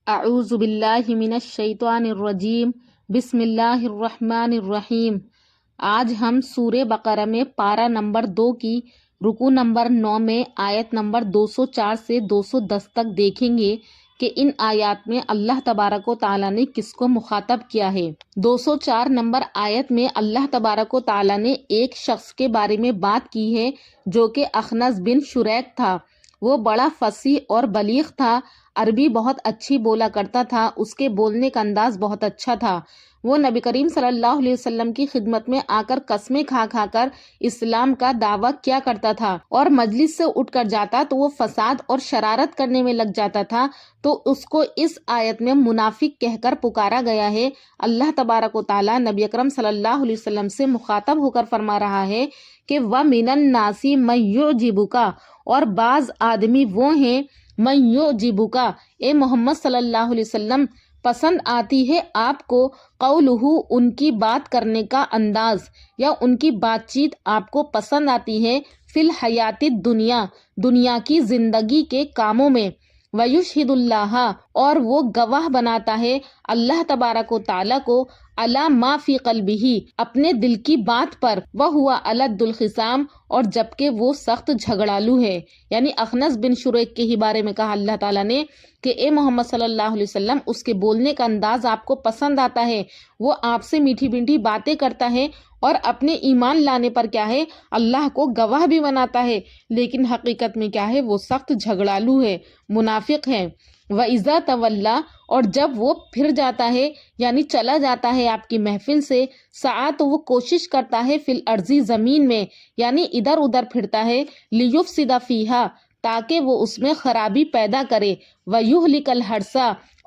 اعوذ باللہ من الشیطان الرجیم بسم اللہ الرحمن الرحیم۔ آج ہم سورہ بقرہ میں پارہ نمبر 2 کی رکوع نمبر 9 میں آیت نمبر 204 سے 210 تک دیکھیں گے کہ ان آیات میں اللہ تبارک و تعالیٰ نے کس کو مخاطب کیا ہے۔ 204 نمبر آیت میں اللہ تبارک و تعالیٰ نے ایک شخص کے بارے میں بات کی ہے جو کہ اخنس بن شریک تھا۔ وہ بڑا فصیح اور بلیغ تھا، عربی بہت اچھی بولا کرتا تھا، اس کے بولنے کا انداز بہت اچھا تھا۔ وہ نبی کریم صلی اللہ علیہ وسلم کی خدمت میں آ کر قسمیں کھا کھا کر اسلام کا دعویٰ کیا کرتا تھا، اور مجلس سے اٹھ کر جاتا تو وہ فساد اور شرارت کرنے میں لگ جاتا تھا، تو اس کو اس آیت میں منافق کہہ کر پکارا گیا ہے۔ اللہ تبارک و تعالیٰ نبی اکرم صلی اللہ علیہ وسلم سے مخاطب ہو کر فرما رہا ہے کہ وَمِنَ النَّاسِ مَن يُعْجِبُكَ، اور بعض آدمی وہ ہیں مَن يُعْجِبُكَ، اے محمد صلی اللہ علیہ وسلم پسند آتی ہے آپ کو قولہ، ان کی بات کرنے کا انداز یا ان کی بات چیت آپ کو پسند آتی ہے، فی الحیات الدنیا، دنیا کی زندگی کے کاموں میں، وَيُشْهِدُ اللَّهَ، اور وہ گواہ بناتا ہے اللہ تبارک و تعالیٰ کو، علی ما فی قلبہ، اپنے دل کی بات پر، وَهُوَ أَلَدُّ الْخِصَامِ، اور جبکہ وہ سخت جھگڑالو ہے۔ یعنی اخنس بن شریک کے ہی بارے میں کہا اللہ تعالیٰ نے کہ اے محمد صلی اللہ علیہ وسلم، اس کے بولنے کا انداز آپ کو پسند آتا ہے، وہ آپ سے میٹھی میٹھی باتیں کرتا ہے، اور اپنے ایمان لانے پر کیا ہے اللہ کو گواہ بھی بناتا ہے، لیکن حقیقت میں کیا ہے وہ سخت جھگڑالو ہے، منافق ہے۔ وَإِذَا تَوَلَّى، اور جب وہ پھر جاتا ہے یعنی چلا جاتا ہے آپ کی محفل سے، سعیٰ، تو وہ کوشش کرتا ہے فی الارض، زمین میں، یعنی ادھر ادھر پھرتا ہے، لیفسد فیہا، تاکہ وہ اس میں خرابی پیدا کرے، ویہلک الحرث،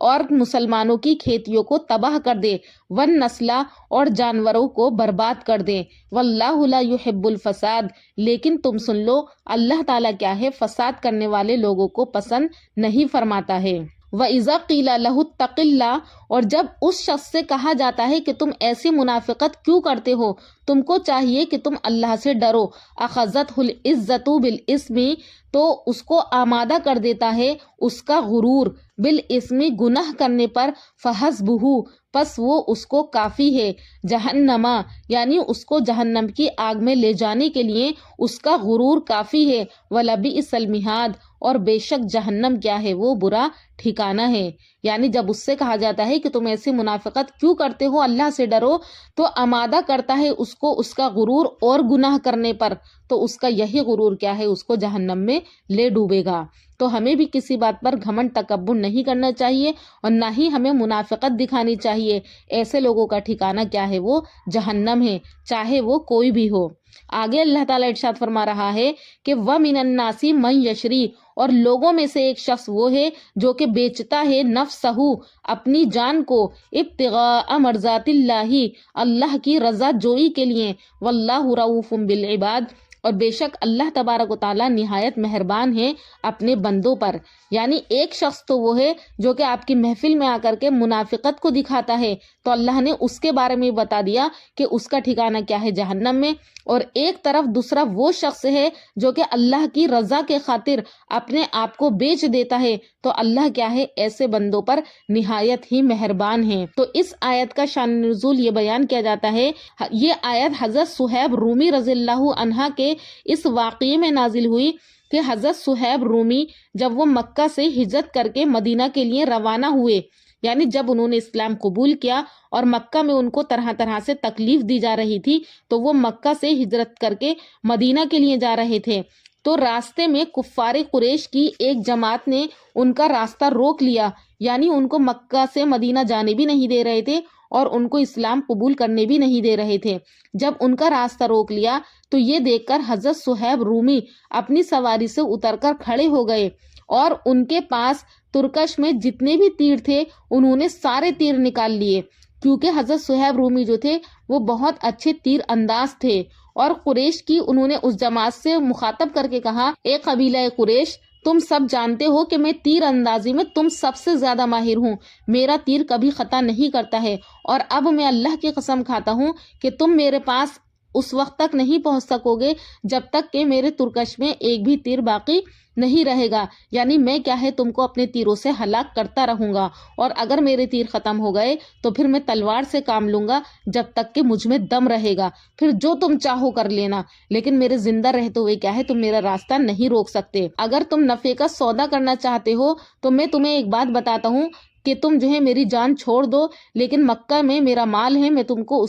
اور مسلمانوں کی کھیتیوں کو تباہ کر دے، والنسل، اور جانوروں کو برباد کر دے، واللہ لا یحب الفساد، لیکن تم سن لو اللہ تعالیٰ کیا ہے فساد کرنے والے لوگوں کو پسند نہیں فرماتا ہے۔ وَإِذَا قِيلَ لَهُ اتَّقِ اللَّهَ، اور جب اس شخص سے کہا جاتا ہے کہ تم ایسی منافقت کیوں کرتے ہو، تم کو چاہیے کہ تم اللہ سے ڈرو، أَخَذَتْهُ الْعِزَّةُ بِالْإِثْمِ، تو اس کو آمادہ کر دیتا ہے اس کا غرور، بالاسم، گناہ کرنے پر، فحسبہ، پس وہ اس کو کافی ہے، جہنم، یعنی اس کو جہنم کی آگ میں لے جانے کے لیے اس کا غرور کافی ہے، وَلَبِئْسَ الْمِہَادُ، اور بے شک جہنم کیا ہے وہ برا ٹھکانہ ہے۔ یعنی جب اس سے کہا جاتا ہے کہ تم ایسی منافقت کیوں کرتے ہو، اللہ سے ڈرو، تو آمادہ کرتا ہے اس کو اس کا غرور اور گناہ کرنے پر، تو اس کا یہی غرور کیا ہے اس کو جہنم میں لے ڈوبے گا۔ تو ہمیں بھی کسی بات پر گھمنڈ تکبر نہیں کرنا چاہیے، اور نہ ہی ہمیں منافقت دکھانی چاہیے۔ ایسے لوگوں کا ٹھکانہ کیا ہے وہ جہنم ہے، چاہے وہ کوئی بھی ہو۔ آگے اللہ تعالیٰ ارشاد فرما رہا ہے کہ وَمِنَ النَّاسِ مَن یشری، اور لوگوں میں سے ایک شخص وہ ہے جو کہ بیچتا ہے نفسہ، اپنی جان کو، ابتغاء مرضات اللہ، اللہ کی رضا جوئی کے لیے، واللہ رؤوف بالعباد، اور بے شک اللہ تبارک و تعالیٰ نہایت مہربان ہے اپنے بندوں پر۔ یعنی ایک شخص تو وہ ہے جو کہ آپ کی محفل میں آ کر کے منافقت کو دکھاتا ہے، تو اللہ نے اس کے بارے میں بتا دیا کہ اس کا ٹھکانہ کیا ہے جہنم میں، اور ایک طرف دوسرا وہ شخص ہے جو کہ اللہ کی رضا کے خاطر اپنے آپ کو بیچ دیتا ہے، تو اللہ کیا ہے ایسے بندوں پر نہایت ہی مہربان ہے۔ تو اس آیت کا شان نزول یہ بیان کیا جاتا ہے، یہ آیت حضرت صہیب رومی رضی اللہ عنہ کے اس واقعے میں نازل ہوئی کہ حضرت صہیب رومی جب وہ مکہ سے ہجرت کر کے مدینہ کے لیے روانہ ہوئے، یعنی جب انہوں نے اسلام قبول کیا اور مکہ میں ان کو طرح طرح سے تکلیف دی جا رہی تھی، تو وہ مکہ سے ہجرت کر کے مدینہ کے لیے جا رہے تھے، تو راستے میں کفار قریش کی ایک جماعت نے ان کا راستہ روک لیا، یعنی ان کو مکہ سے مدینہ جانے بھی نہیں دے رہے تھے اور ان کو اسلام قبول کرنے بھی نہیں دے رہے تھے۔ جب ان کا راستہ روک لیا تو یہ دیکھ کر حضرت صہیب رومی اپنی سواری سے اتر کر کھڑے ہو گئے، اور ان کے پاس ترکش میں جتنے بھی تیر تھے انہوں نے سارے تیر نکال لیے، کیونکہ حضرت صہیب رومی جو تھے وہ بہت اچھے تیر انداز تھے۔ اور قریش کی انہوں نے اس جماعت سے مخاطب کر کے کہا، اے قبیلہ قریش، تم سب جانتے ہو کہ میں تیر اندازی میں تم سب سے زیادہ ماہر ہوں، میرا تیر کبھی خطا نہیں کرتا ہے، اور اب میں اللہ کی قسم کھاتا ہوں کہ تم میرے پاس اس وقت تک نہیں پہنچ سکو گے جب تک کہ میرے ترکش میں ایک بھی تیر باقی نہیں رہے گا، یعنی میں کیا ہے تم کو اپنے تیروں سے ہلاک کرتا رہوں گا، اور اگر میرے تیر ختم ہو گئے تو پھر میں تلوار سے کام لوں گا جب تک کہ مجھ میں دم رہے گا، پھر جو تم چاہو کر لینا، لیکن میرے زندہ رہتے ہوئے کیا ہے تم میرا راستہ نہیں روک سکتے۔ اگر تم نفع کا سودا کرنا چاہتے ہو تو میں تمہیں ایک بات بتاتا ہوں کہ تم جو ہے میری جان چھوڑ دو، لیکن مکہ میں میرا مال ہے، میں تم کو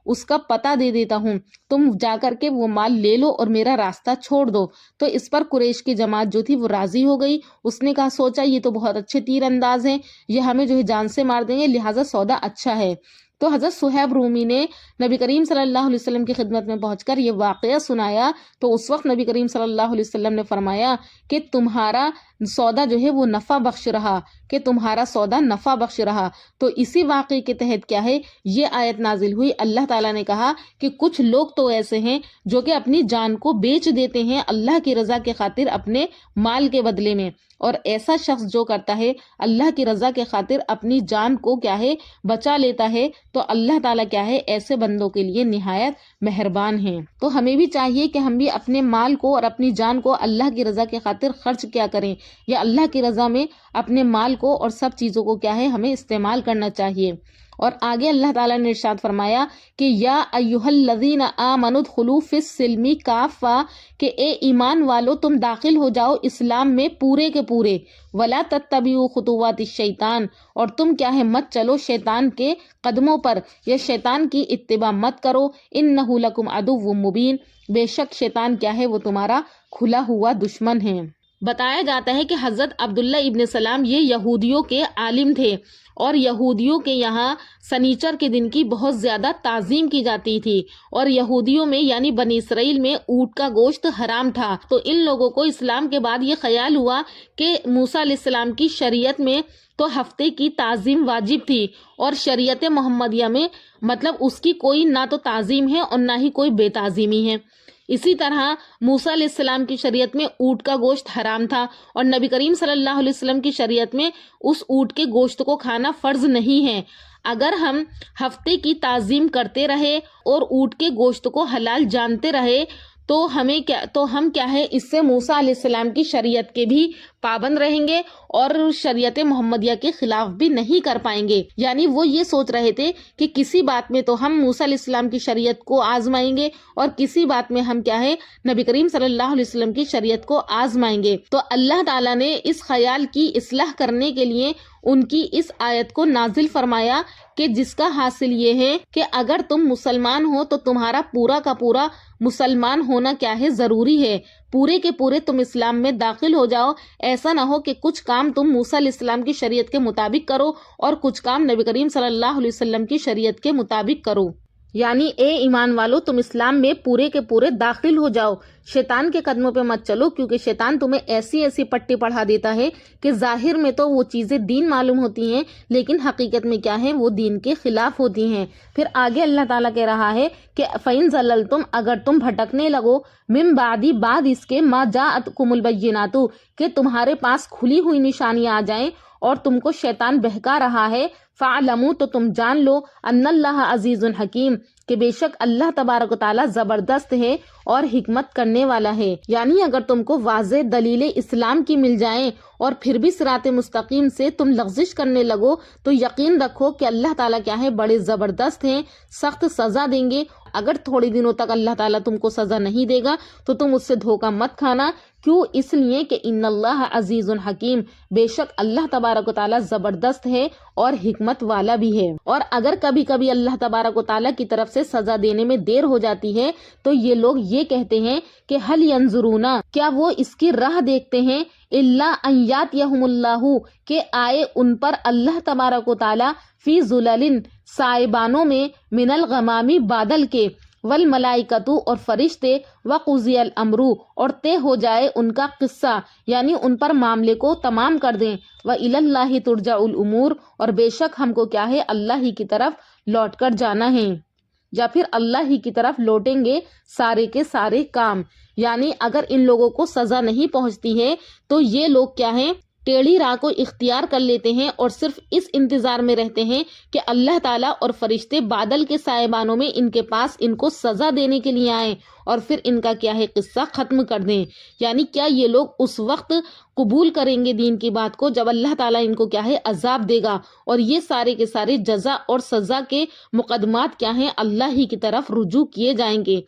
اس کا پتہ دے دیتا ہوں، تم جا کر کے وہ مال لے لو اور میرا راستہ چھوڑ دو۔ تو اس پر قریش کی جماعت جو تھی وہ راضی ہو گئی، اس نے کہا سوچا یہ تو بہت اچھے تیر انداز ہیں، یہ ہمیں جو ہے جان سے مار دیں گے، لہٰذا سودا اچھا ہے۔ تو حضرت صہیب رومی نے نبی کریم صلی اللہ علیہ وسلم کی خدمت میں پہنچ کر یہ واقعہ سنایا، تو اس وقت نبی کریم صلی اللہ علیہ وسلم نے فرمایا کہ تمہارا سودا جو ہے وہ نفع بخش رہا، کہ تمہارا سودا نفع بخش رہا۔ تو اسی واقعے کے تحت کیا ہے یہ آیت نازل ہوئی، اللہ تعالیٰ نے کہا کہ کچھ لوگ تو ایسے ہیں جو کہ اپنی جان کو بیچ دیتے ہیں اللہ کی رضا کے خاطر اپنے مال کے بدلے میں، اور ایسا شخص جو کرتا ہے اللہ کی رضا کے خاطر اپنی جان کو کیا ہے بچا لیتا ہے، تو اللہ تعالیٰ کیا ہے ایسے بندوں کے لیے نہایت مہربان ہیں۔ تو ہمیں بھی چاہیے کہ ہم بھی اپنے مال کو اور اپنی جان کو اللہ کی رضا کے خاطر خرچ کیا کریں، یا اللہ کی رضا میں اپنے مال کو اور سب چیزوں کو کیا ہے ہمیں استعمال کرنا چاہیے۔ اور آگے اللہ تعالیٰ نے ارشاد فرمایا کہ یا ایھا الذین آمنوا ادخلوا فی السلم کافہ، کہ اے ایمان والو تم داخل ہو جاؤ اسلام میں پورے کے پورے، ولا تتبعوا خطوات الشیطان، اور تم کیا ہے مت چلو شیطان کے قدموں پر، یا شیطان کی اتباع مت کرو، انہ لکم عدو مبین، بے شک شیطان کیا ہے وہ تمہارا کھلا ہوا دشمن ہے۔ بتایا جاتا ہے کہ حضرت عبداللہ ابن سلام یہ یہودیوں کے عالم تھے، اور یہودیوں کے یہاں سنیچر کے دن کی بہت زیادہ تعظیم کی جاتی تھی، اور یہودیوں میں یعنی بنی اسرائیل میں اونٹ کا گوشت حرام تھا۔ تو ان لوگوں کو اسلام کے بعد یہ خیال ہوا کہ موسیٰ علیہ السلام کی شریعت میں تو ہفتے کی تعظیم واجب تھی، اور شریعت محمدیہ میں مطلب اس کی کوئی نہ تو تعظیم ہے اور نہ ہی کوئی بے تعظیمی ہے۔ اسی طرح موسیٰ علیہ السلام کی شریعت میں اونٹ کا گوشت حرام تھا، اور نبی کریم صلی اللہ علیہ وسلم کی شریعت میں اس اونٹ کے گوشت کو کھانا فرض نہیں ہے۔ اگر ہم ہفتے کی تعظیم کرتے رہے اور اونٹ کے گوشت کو حلال جانتے رہے تو ہم کیا ہے اس سے موسیٰ علیہ السلام کی شریعت کے بھی پابند رہیں گے اور شریعت محمدیہ کے خلاف بھی نہیں کر پائیں گے۔ یعنی وہ یہ سوچ رہے تھے کہ کسی بات میں تو ہم موسیٰ علیہ السلام کی شریعت کو آزمائیں گے، اور کسی بات میں ہم کیا ہے نبی کریم صلی اللہ علیہ وسلم کی شریعت کو آزمائیں گے۔ تو اللہ تعالیٰ نے اس خیال کی اصلاح کرنے کے لیے ان کی اس آیت کو نازل فرمایا کہ جس کا حاصل یہ ہے کہ اگر تم مسلمان ہو تو تمہارا پورا کا پورا مسلمان ہونا کیا ہے ضروری ہے، پورے کے پورے تم اسلام میں داخل ہو جاؤ۔ ایسا نہ ہو کہ کچھ کام تم موسیٰ علیہ السلام کی شریعت کے مطابق کرو اور کچھ کام نبی کریم صلی اللہ علیہ وسلم کی شریعت کے مطابق کرو۔ یعنی اے ایمان والو تم اسلام میں پورے کے پورے داخل ہو جاؤ، شیطان کے قدموں پہ مت چلو، کیونکہ شیطان تمہیں ایسی ایسی پٹی پڑھا دیتا ہے کہ ظاہر میں تو وہ چیزیں دین معلوم ہوتی ہیں لیکن حقیقت میں کیا ہے وہ دین کے خلاف ہوتی ہیں۔ پھر آگے اللہ تعالیٰ کہہ رہا ہے کہ فَإِن زَلَلْتُمْ، اگر تم بھٹکنے لگو، من بعد بعد اس کے ما جاءتکم البینات، کہ تمہارے پاس کھلی ہوئی نشانیاں آ جائیں اور تم کو شیطان بہکا رہا ہے، فَعْلَمُوا، تو تم جان لو، ان اللہ عزیز حکیم، کہ بے شک اللہ تبارک و تعالیٰ زبردست ہے اور حکمت کرنے والا ہے۔ یعنی اگر تم کو واضح دلیل اسلام کی مل جائیں اور پھر بھی صراط مستقیم سے تم لغزش کرنے لگو تو یقین رکھو کہ اللہ تعالیٰ کیا ہے بڑے زبردست ہیں، سخت سزا دیں گے۔ اگر تھوڑے دنوں تک اللہ تعالیٰ تم کو سزا نہیں دے گا تو تم اس سے دھوکہ مت کھانا، کیوں؟ اس لیے کہ ان اللہ عزیز حکیم، بے شک اللہ تبارک و تعالیٰ زبردست ہے اور حکمت والا بھی ہے۔ اور اگر کبھی کبھی اللہ تبارک و تعالیٰ کی طرف سے سزا دینے میں دیر ہو جاتی ہے تو یہ لوگ یہ کہتے ہیں کہ حل ینظرون، کیا وہ اس کی راہ دیکھتے ہیں، الا ان یاتیہم اللہ، کہ آئے ان پر اللہ تبارک و تعالیٰ فی ظلل، سائبانوں میں، من الغمامی، بادل کے، والملائکۃ، اور فرشتے، وقضی الامر، اور طے ہو جائے ان کا قصہ، یعنی ان پر معاملے کو تمام کر دیں، وإلی اللہ ترجع الامور، اور بے شک ہم کو کیا ہے اللہ ہی کی طرف لوٹ کر جانا ہے، یا پھر اللہ ہی کی طرف لوٹیں گے سارے کے سارے کام۔ یعنی اگر ان لوگوں کو سزا نہیں پہنچتی ہے تو یہ لوگ کیا ہیں ٹیڑھی راہ کو اختیار کر لیتے ہیں اور صرف اس انتظار میں رہتے ہیں کہ اللہ تعالیٰ اور فرشتے بادل کے سائبانوں میں ان کے پاس ان کو سزا دینے کے لیے آئیں اور پھر ان کا کیا ہے قصہ ختم کر دیں. یعنی کیا یہ لوگ اس وقت قبول کریں گے دین کی بات کو جب اللہ تعالیٰ ان کو کیا ہے عذاب دے گا، اور یہ سارے کے سارے جزا اور سزا کے مقدمات کیا ہیں اللہ ہی کی طرف رجوع کیے جائیں گے.